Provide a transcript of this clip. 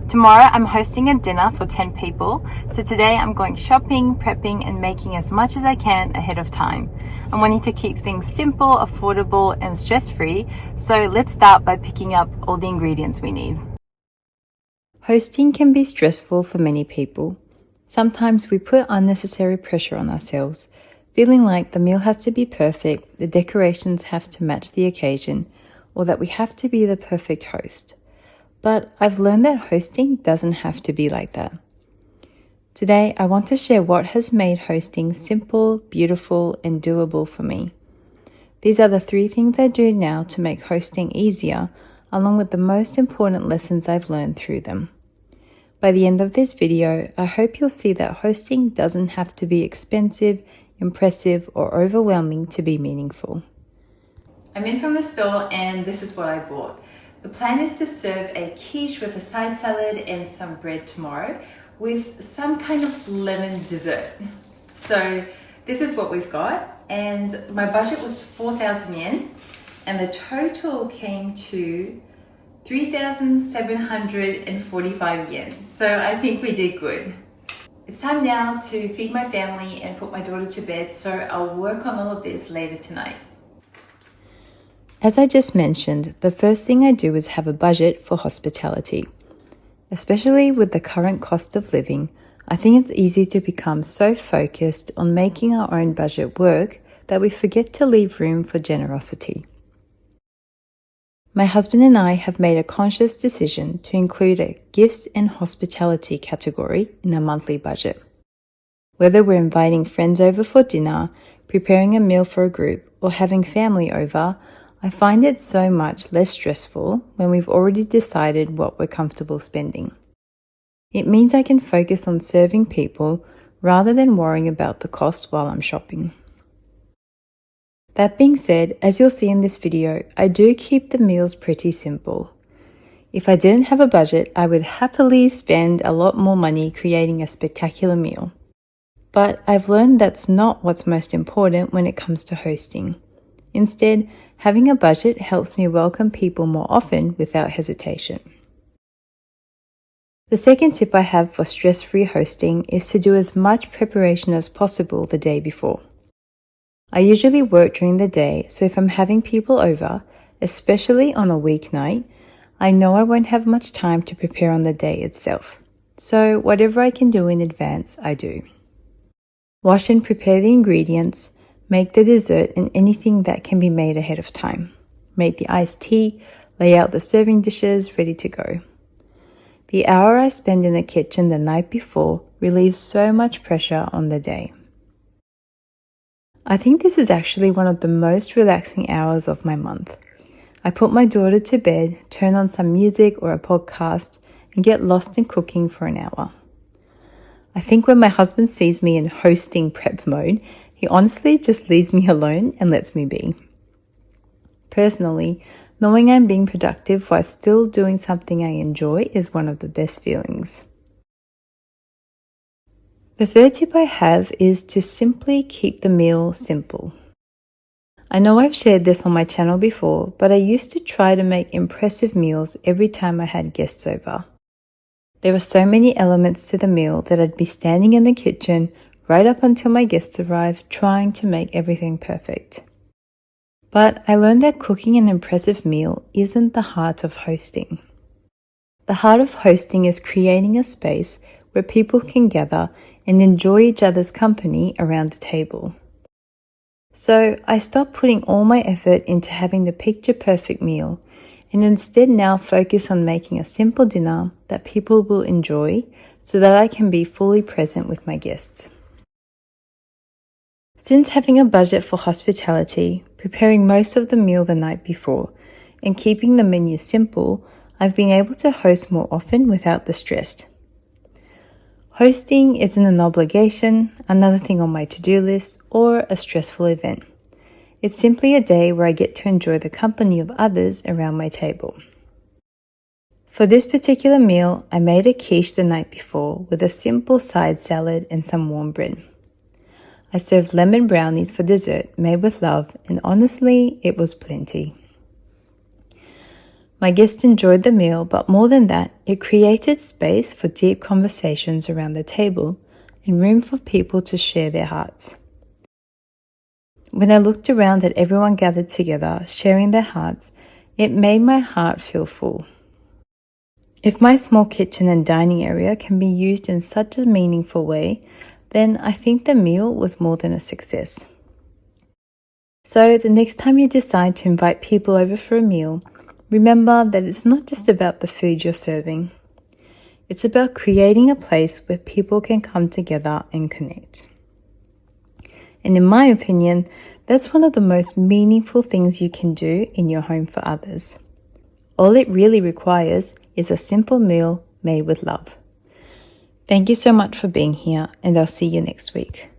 Tomorrow I'm hosting a dinner for 10 people, so today I'm going shopping, prepping and making as much as I can ahead of time. I'm wanting to keep things simple, affordable and stress-free, so let's start by picking up all the ingredients we need. Hosting can be stressful for many people. Sometimes we put unnecessary pressure on ourselves, feeling like the meal has to be perfect, the decorations have to match the occasion, or that we have to be the perfect host. But I've learned that hosting doesn't have to be like that. Today, I want to share what has made hosting simple, beautiful, and doable for me. These are the 3 things I do now to make hosting easier, along with the most important lessons I've learned through them. By the end of this video, I hope you'll see that hosting doesn't have to be expensive, impressive, or overwhelming to be meaningful. I'm in from the store and this is what I bought. The plan is to serve a quiche with a side salad and some bread tomorrow with some kind of lemon dessert. So this is what we've got, and my budget was 4,000 yen and the total came to 3,745 yen. So I think we did good. It's time now to feed my family and put my daughter to bed, so I'll work on all of this later tonight. As I just mentioned, the first thing I do is have a budget for hospitality. Especially with the current cost of living, I think it's easy to become so focused on making our own budget work that we forget to leave room for generosity. My husband and I have made a conscious decision to include a gifts and hospitality category in our monthly budget. Whether we're inviting friends over for dinner, preparing a meal for a group, or having family over, I find it so much less stressful when we've already decided what we're comfortable spending. It means I can focus on serving people rather than worrying about the cost while I'm shopping. That being said, as you'll see in this video, I do keep the meals pretty simple. If I didn't have a budget, I would happily spend a lot more money creating a spectacular meal. But I've learned that's not what's most important when it comes to hosting. Instead, having a budget helps me welcome people more often without hesitation. The second tip I have for stress-free hosting is to do as much preparation as possible the day before. I usually work during the day, so if I'm having people over, especially on a weeknight, I know I won't have much time to prepare on the day itself. So whatever I can do in advance, I do. Wash and prepare the ingredients, make the dessert and anything that can be made ahead of time. Make the iced tea, lay out the serving dishes ready to go. The hour I spend in the kitchen the night before relieves so much pressure on the day. I think this is actually one of the most relaxing hours of my month. I put my daughter to bed, turn on some music or a podcast, and get lost in cooking for an hour. I think when my husband sees me in hosting prep mode, he honestly just leaves me alone and lets me be. Personally, knowing I'm being productive while still doing something I enjoy is one of the best feelings. The third tip I have is to simply keep the meal simple. I know I've shared this on my channel before, but I used to try to make impressive meals every time I had guests over. There were so many elements to the meal that I'd be standing in the kitchen right up until my guests arrived, trying to make everything perfect. But I learned that cooking an impressive meal isn't the heart of hosting. The heart of hosting is creating a space where people can gather and enjoy each other's company around the table. So I stopped putting all my effort into having the picture-perfect meal and instead now focus on making a simple dinner that people will enjoy so that I can be fully present with my guests. Since having a budget for hospitality, preparing most of the meal the night before, and keeping the menu simple, I've been able to host more often without the stress. Hosting isn't an obligation, another thing on my to-do list, or a stressful event. It's simply a day where I get to enjoy the company of others around my table. For this particular meal, I made a quiche the night before with a simple side salad and some warm bread. I served lemon brownies for dessert made with love, and honestly, it was plenty. My guests enjoyed the meal, but more than that, it created space for deep conversations around the table and room for people to share their hearts. When I looked around at everyone gathered together, sharing their hearts, it made my heart feel full. If my small kitchen and dining area can be used in such a meaningful way, then I think the meal was more than a success. So the next time you decide to invite people over for a meal, remember that it's not just about the food you're serving. It's about creating a place where people can come together and connect. And in my opinion, that's one of the most meaningful things you can do in your home for others. All it really requires is a simple meal made with love. Thank you so much for being here, and I'll see you next week.